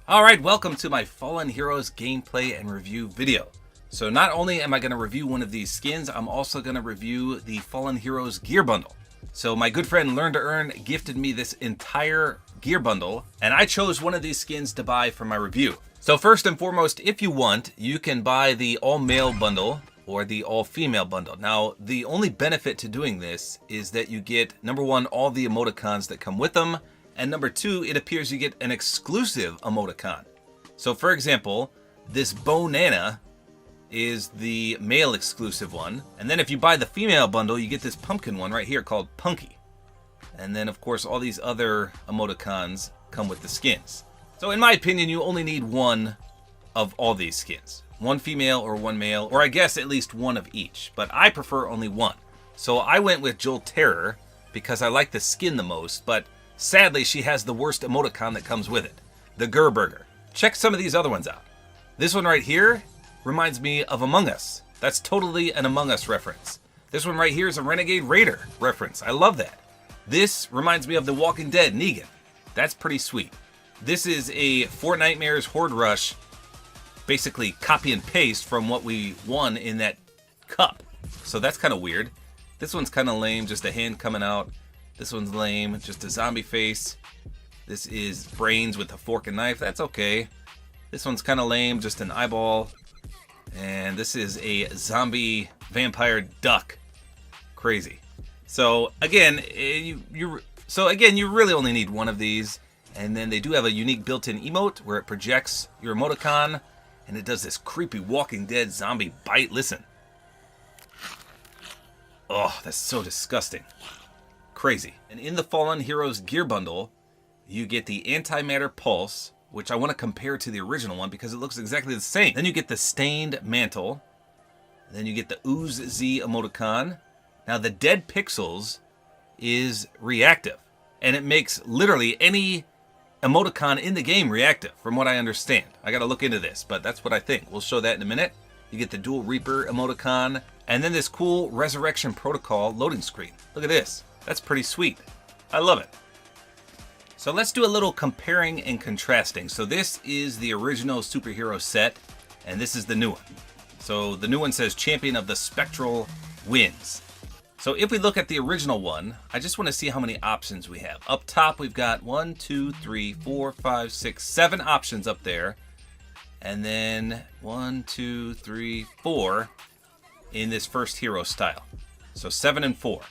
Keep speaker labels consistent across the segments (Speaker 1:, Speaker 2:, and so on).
Speaker 1: Alright, welcome to my Fallen Heroes gameplay and review video. So not only am I going to review one of these skins, I'm also going to review the Fallen Heroes gear bundle. So my good friend Learn to Earn gifted me this entire gear bundle, and I chose one of these skins to buy for my review. So first and foremost, if you want, you can buy the all-male bundle or the all-female bundle. Now, the only benefit to doing this is that you get, number one, all the emoticons that come with them, and number two, it appears you get an exclusive emoticon. So for example, this Bonana is the male exclusive one. And then if you buy the female bundle, you get this pumpkin one right here called Punky. And then of course, all these other emoticons come with the skins. So in my opinion, you only need one of all these skins. One female or one male, or I guess at least one of each. But I prefer only one. So I went with Joel Terror because I like the skin the most, but sadly, she has the worst emoticon that comes with it, the Gerburger. Check some of these other ones out. This one right here reminds me of Among Us. That's totally an Among Us reference. This one right here is a Renegade Raider reference. I love that. This reminds me of The Walking Dead, Negan. That's pretty sweet. This is a Fortnite Horde Rush, basically copy and paste from what we won in that cup. So that's kind of weird. This one's kind of lame, just a hand coming out. This one's lame, just a zombie face. This is brains with a fork and knife. That's okay. This one's kind of lame, just an eyeball. And this is a zombie vampire duck. Crazy. So again, you really only need one of these. And then they do have a unique built-in emote where it projects your emoticon, and it does this creepy Walking Dead zombie bite. Listen. Oh, that's so disgusting. Crazy. And in the Fallen Heroes gear bundle, you get the Antimatter Pulse, which I want to compare to the original one because it looks exactly the same. Then you get the Stained Mantle. Then you get the Ooze Z emoticon. Now the Dead Pixels is reactive, and it makes literally any emoticon in the game reactive, from what I understand. I gotta look into this, but that's what I think. We'll show that in a minute. You get the Dual Reaper emoticon, and then this cool Resurrection Protocol loading screen. Look at this. That's pretty sweet. I love it. So let's do a little comparing and contrasting. So this is the original superhero set, and this is the new one. So the new one says Champion of the Spectral wins. So if we look at the original one, I just want to see how many options we have. Up top, we've got 1, 2, 3, 4, 5, 6, 7 options up there. And then 1, 2, 3, 4 in this first hero style. So 7 and 4.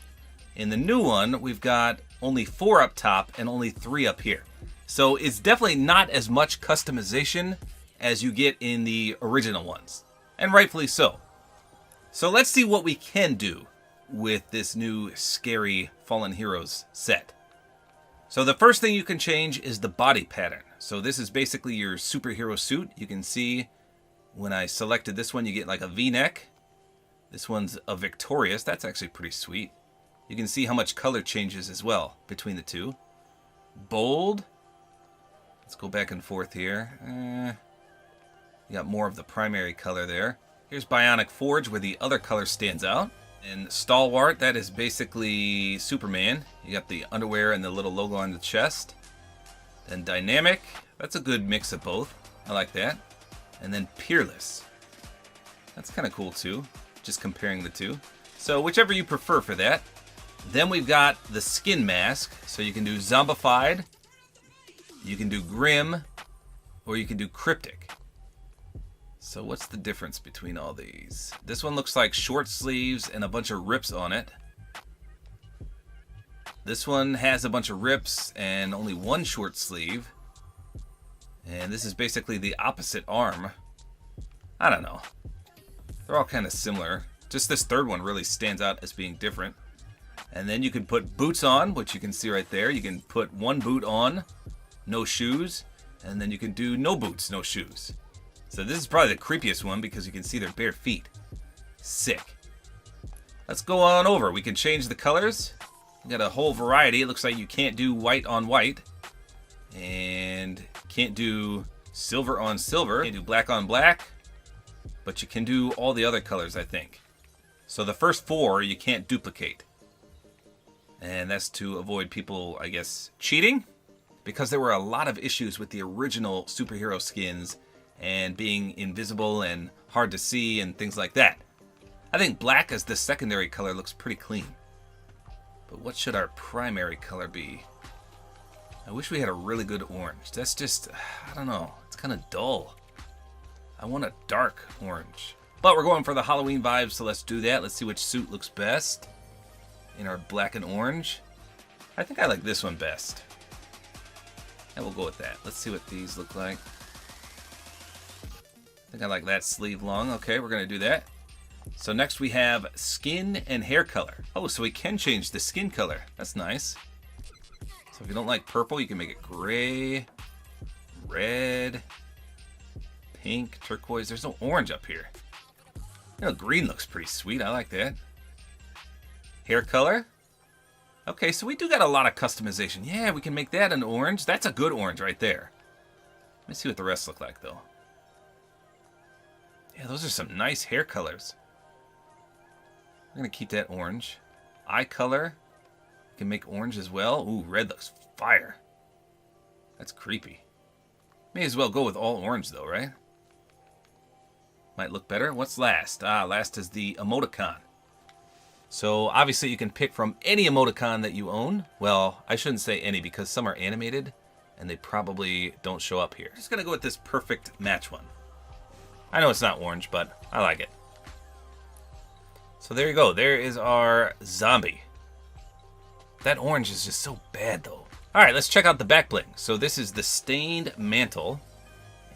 Speaker 1: In the new one, we've got only 4 up top and only 3 up here. So it's definitely not as much customization as you get in the original ones. And rightfully so. So let's see what we can do with this new scary Fallen Heroes set. So the first thing you can change is the body pattern. So this is basically your superhero suit. You can see when I selected this one, you get like a V-neck. This one's a Victorious. That's actually pretty sweet. You can see how much color changes as well between the two. Bold. Let's go back and forth here. You got more of the primary color there. Here's Bionic Forge, where the other color stands out. And Stalwart, that is basically Superman. You got the underwear and the little logo on the chest. Then Dynamic. That's a good mix of both. I like that. And then Peerless. That's kind of cool too, just comparing the two. So whichever you prefer for that. Then we've got the skin mask, so you can do Zombified, you can do Grim, or you can do Cryptic. So what's the difference between all these? This one looks like short sleeves and a bunch of rips on it. This one has a bunch of rips and only one short sleeve. And this is basically the opposite arm. I don't know. They're all kind of similar. Just this third one really stands out as being different. And then you can put boots on, which you can see right there. You can put one boot on, no shoes, and then you can do no boots, no shoes. So this is probably the creepiest one because you can see their bare feet. Sick. Let's go on over. We can change the colors. We got a whole variety. It looks like you can't do white on white, and can't do silver on silver. Can't do black on black, but you can do all the other colors, I think. So the first 4 you can't duplicate. And that's to avoid people, I guess, cheating. because there were a lot of issues with the original superhero skins and being invisible and hard to see and things like that. I think black as the secondary color looks pretty clean. But what should our primary color be? I wish we had a really good orange. That's just, I don't know, it's kind of dull. I want a dark orange. But we're going for the Halloween vibes, so let's do that. Let's see which suit looks best in our black and orange. I think I like this one best. And we'll go with that. Let's see what these look like. I think I like that sleeve long. Okay, we're going to do that. So next we have skin and hair color. Oh, so we can change the skin color. That's nice. So if you don't like purple, you can make it gray, red, pink, turquoise. There's no orange up here. You know, green looks pretty sweet. I like that. Hair color. Okay, so we do got a lot of customization. Yeah, we can make that an orange. That's a good orange right there. Let me see what the rest look like, though. Yeah, those are some nice hair colors. I'm going to keep that orange. Eye color. We can make orange as well. Ooh, red looks fire. That's creepy. May as well go with all orange, though, right? Might look better. What's last? Last is the emoticon. So obviously you can pick from any emoticon that you own. Well, I shouldn't say any because some are animated and they probably don't show up here. Just gonna go with this perfect match one. I know it's not orange, but I like it. So there you go. There is our zombie. That orange is just so bad though. All right, let's check out the Backbling. So this is the stained mantle.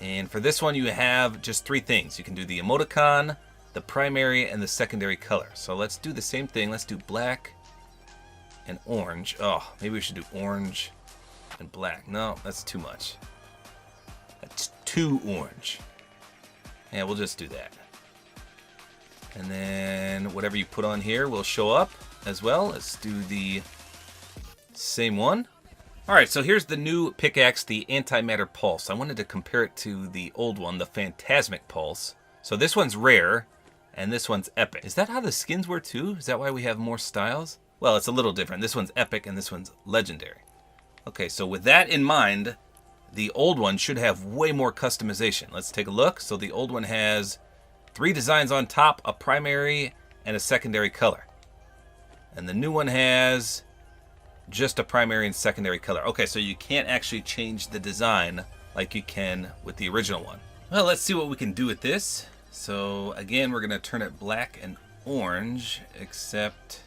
Speaker 1: And for this one, you have just three things. You can do the emoticon, the primary, and the secondary color. So let's do the same thing. Let's do black and orange. Oh, maybe we should do orange and black. No, that's too much. That's too orange. Yeah, we'll just do that. And then whatever you put on here will show up as well. Let's do the same one. All right, so here's the new pickaxe, the Antimatter Pulse. I wanted to compare it to the old one, the Phantasmic Pulse. So this one's rare, and this one's epic. Is that how the skins were too? Is that why we have more styles? Well, it's a little different. This one's epic, and this one's legendary. Okay, so with that in mind, the old one should have way more customization. Let's take a look. So the old one has 3 designs on top, a primary, and a secondary color. And the new one has just a primary and secondary color. Okay, so you can't actually change the design like you can with the original one. Well, let's see what we can do with this. So again, we're gonna turn it black and orange, except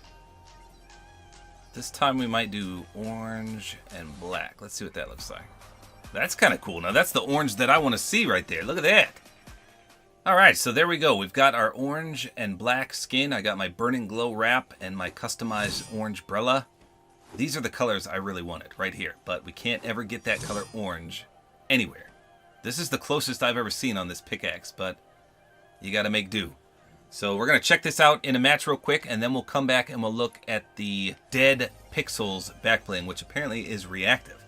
Speaker 1: this time we might do orange and black. Let's see what that looks like. That's kind of cool. Now that's the orange that I want to see right there. Look at that. All right, so there we go. We've got our orange and black skin. I got my Burning Glow wrap and my customized orange brella. These are the colors I really wanted right here, but we can't ever get that color orange anywhere. This is the closest I've ever seen on this pickaxe, but you got to make do. So we're going to check this out in a match real quick, and then we'll come back and we'll look at the Dead Pixels Backbling, which apparently is reactive.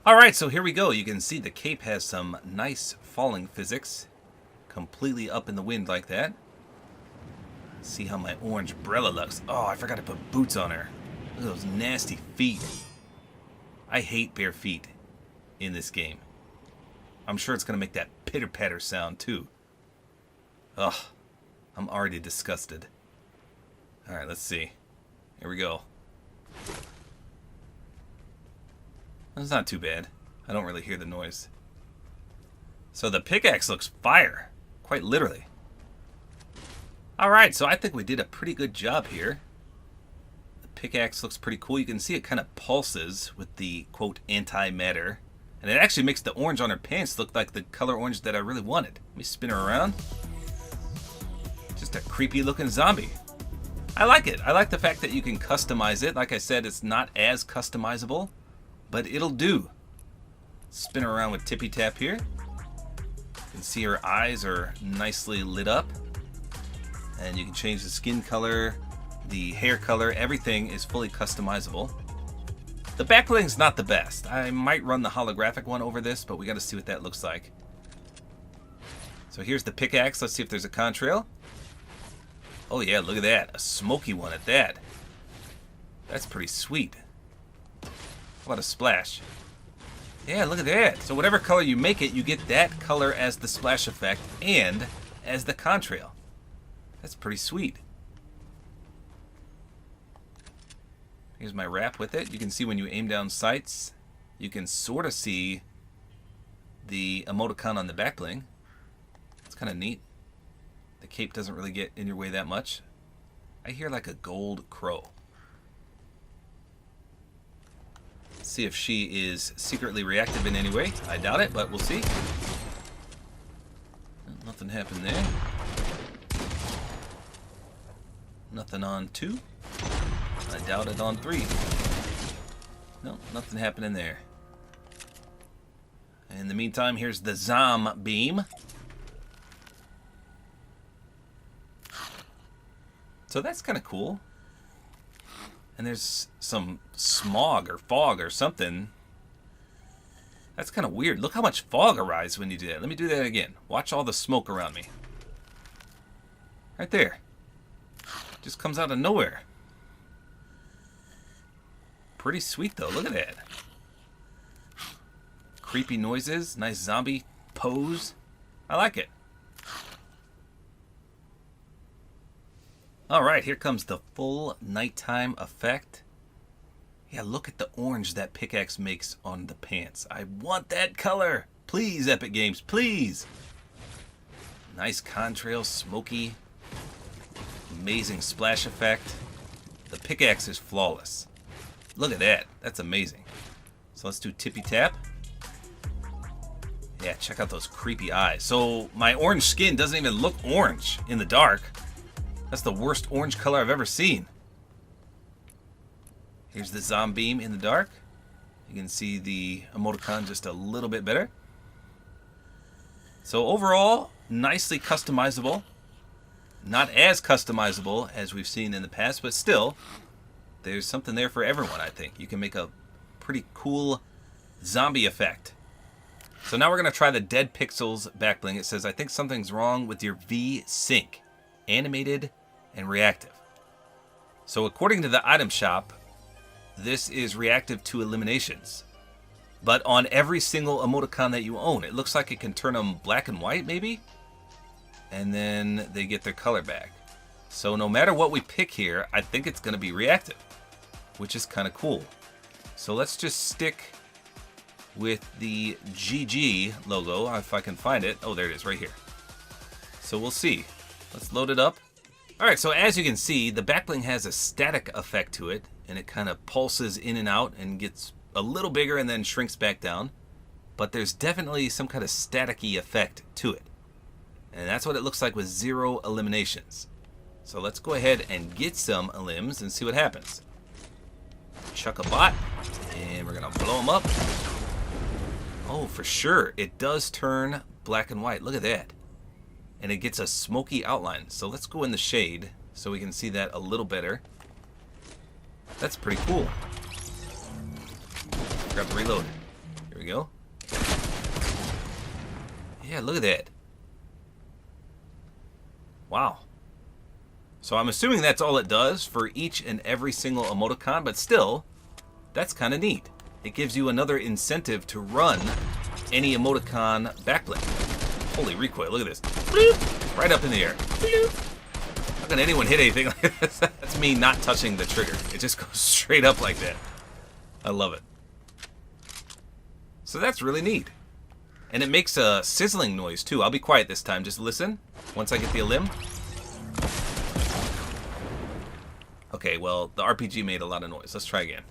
Speaker 1: All right, so here we go. You can see the cape has some nice falling physics, completely up in the wind like that. See how my orange brella looks. Oh, I forgot to put boots on her. Look at those nasty feet. I hate bare feet in this game. I'm sure it's going to make that pitter-patter sound too. Ugh, I'm already disgusted. All right, let's see. Here we go. That's not too bad. I don't really hear the noise. So the pickaxe looks fire, quite literally. All right, so I think we did a pretty good job here. Pickaxe looks pretty cool. You can see it kind of pulses with the quote antimatter, and it actually makes the orange on her pants look like the color orange that I really wanted. Let me spin her around. Just a creepy looking zombie. I like it. I like the fact that you can customize it. Like I said, it's not as customizable, but it'll do. Spin her around with tippy tap here. You can see her eyes are nicely lit up, and you can change the skin color, the hair color, everything is fully customizable. The Backbling's not the best. I might run the holographic one over this, but we got to see what that looks like. So here's the pickaxe. Let's see if there's a contrail. Oh yeah, look at that. A smoky one at that. That's pretty sweet. How about a splash? Yeah, look at that. So whatever color you make it, you get that color as the splash effect and as the contrail. That's pretty sweet. Here's my wrap with it. You can see when you aim down sights, you can sort of see the emoticon on the backbling. It's kind of neat. The cape doesn't really get in your way that much. I hear like a gold crow. Let's see if she is secretly reactive in any way. I doubt it, but we'll see. Nothing happened there. Nothing on 2. I doubt it on 3. No, nothing happening there. In the meantime, here's the Zom beam. So that's kind of cool. And there's some smog or fog or something. That's kind of weird. Look how much fog arises when you do that. Let me do that again. Watch all the smoke around me. Right there. Just comes out of nowhere. Pretty sweet though. Look at that. Creepy noises. Nice zombie pose. I like it. Alright, here comes the full nighttime effect. Yeah, look at the orange that pickaxe makes on the pants. I want that color. Please, Epic Games, please. Nice contrail, smoky. Amazing splash effect. The pickaxe is flawless. Look at that. That's amazing. So let's do tippy tap. Yeah, check out those creepy eyes. So my orange skin doesn't even look orange in the dark. That's the worst orange color I've ever seen. Here's the Zom beam in the dark. You can see the emoticon just a little bit better. So overall, nicely customizable. Not as customizable as we've seen in the past, but still, there's something there for everyone, I think. You can make a pretty cool zombie effect. So now we're going to try the Dead Pixels backbling. It says, I think something's wrong with your V-Sync. Animated and reactive. So according to the item shop, this is reactive to eliminations. But on every single emoticon that you own, it looks like it can turn them black and white, maybe? And then they get their color back. So no matter what we pick here, I think it's going to be reactive, which is kind of cool. So let's just stick with the GG logo, if I can find it. Oh, there it is, right here. So we'll see. Let's load it up. Alright, so as you can see, the backbling has a static effect to it, and it kind of pulses in and out and gets a little bigger and then shrinks back down. But there's definitely some kind of staticky effect to it. And that's what it looks like with 0 eliminations. So let's go ahead and get some elims and see what happens. Chuck a bot, and we're going to blow them up. Oh, for sure, it does turn black and white. Look at that. And it gets a smoky outline. So let's go in the shade so we can see that a little better. That's pretty cool. Forgot to reload. Here we go. Yeah, look at that. Wow. So I'm assuming that's all it does for each and every single emoticon, but still, that's kind of neat. It gives you another incentive to run any emoticon backbling. Holy recoil, look at this. Bloop, right up in the air. Bloop. How can anyone hit anything like this? That's me not touching the trigger. It just goes straight up like that. I love it. So that's really neat. And it makes a sizzling noise too. I'll be quiet this time. Just listen once I get the elim. Okay, well, the RPG made a lot of noise. Let's try again.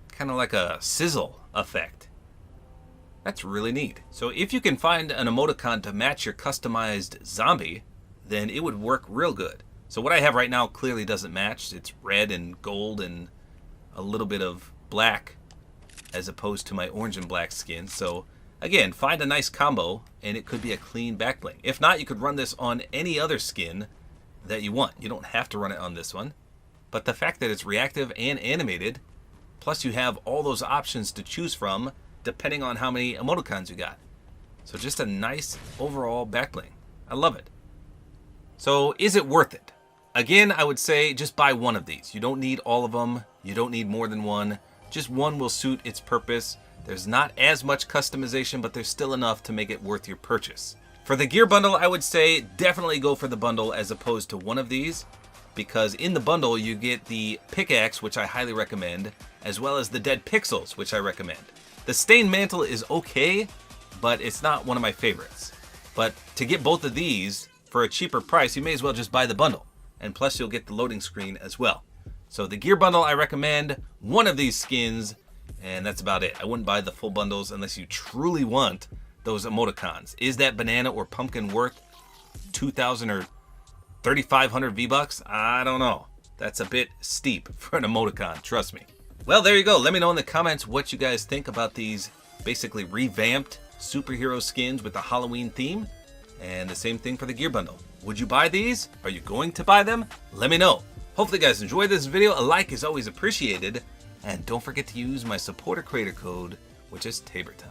Speaker 1: Kind of like a sizzle effect. That's really neat. So if you can find an emoticon to match your customized zombie, then it would work real good. So what I have right now clearly doesn't match. It's red and gold and a little bit of black as opposed to my orange and black skin. So again, find a nice combo and it could be a clean backbling. If not, you could run this on any other skin that you want. You don't have to run it on this one. But the fact that it's reactive and animated, plus you have all those options to choose from depending on how many emoticons you got. So just a nice overall backbling. I love it. So is it worth it? Again, I would say just buy one of these. You don't need all of them. You don't need more than one. Just one will suit its purpose. There's not as much customization, but there's still enough to make it worth your purchase. For the gear bundle, I would say definitely go for the bundle as opposed to one of these, because in the bundle you get the pickaxe, which I highly recommend, as well as the dead pixels, which I recommend. The stained mantle is okay, but it's not one of my favorites. But to get both of these for a cheaper price, you may as well just buy the bundle. And plus you'll get the loading screen as well. So the gear bundle, I recommend one of these skins, and that's about it. I wouldn't buy the full bundles unless you truly want those emoticons. Is that banana or pumpkin worth 2,000 or 3,500 V-Bucks? I don't know. That's a bit steep for an emoticon, trust me. Well, there you go. Let me know in the comments what you guys think about these basically revamped superhero skins with the Halloween theme. And the same thing for the gear bundle. Would you buy these? Are you going to buy them? Let me know. Hopefully you guys enjoyed this video. A like is always appreciated. And don't forget to use my Support-A-Creator Code, which is Tabor time.